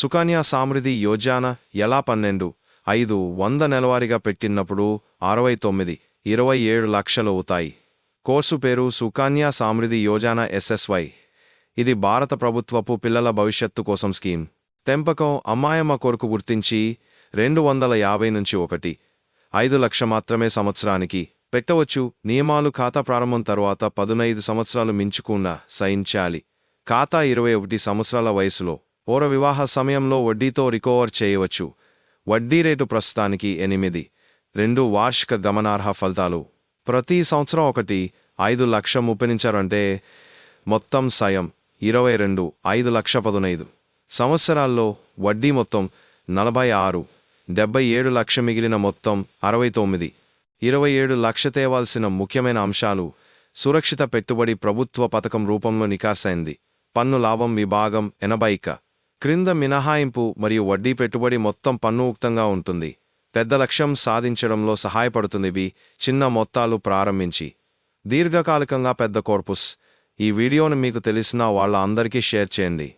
సుకన్య సమృద్ధి యోజన ఎలా 12,500 నెలవారీగా పెట్టినప్పుడు 69,27 లక్షలు అవుతాయి. కోర్సు పేరు సుకన్య సమృద్ధి యోజన SSY. ఇది భారత ప్రభుత్వపు పిల్లల భవిష్యత్తు కోసం స్కీమ్. తెంపకం అమ్మాయమ్మ కొరకు గుర్తించి 250 నుంచి 1,5 లక్ష మాత్రమే సంవత్సరానికి పెట్టవచ్చు. నియమాలు ఖాతా ప్రారంభం తర్వాత 15 సంవత్సరాలు మించుకున్న సహించాలి. ఖాతా 21 సంవత్సరాల వయసులో పూర్వ వివాహ సమయంలో వడ్డీతో రికవర్ చేయవచ్చు. వడ్డీ రేటు ప్రస్తుతానికి 8.2 వార్షిక గమనార్హ ఫలితాలు. ప్రతి సంవత్సరం 1,5 లక్ష ముప్పనించారంటే మొత్తం సాయం 22,515 సంవత్సరాల్లో వడ్డీ మొత్తం 46,77 లక్ష, మిగిలిన మొత్తం 69,27 లక్ష. తేవాల్సిన ముఖ్యమైన అంశాలు: సురక్షిత పెట్టుబడి ప్రభుత్వ పథకం రూపంలో నికాసైంది. పన్ను లాభం విభాగం 80 క్రింద మినహాయింపు మరియు వడ్డీ పెట్టుబడి మొత్తం పన్నుముక్తంగా ఉంటుంది. పెద్ద లక్ష్యం సాధించడంలో సహాయపడుతుంది. చిన్న మొత్తాలు ప్రారంభించి దీర్ఘకాలికంగా పెద్ద కార్పస్. ఈ వీడియోను మీకు తెలిసిన వాళ్ళ అందరికీ షేర్ చేయండి.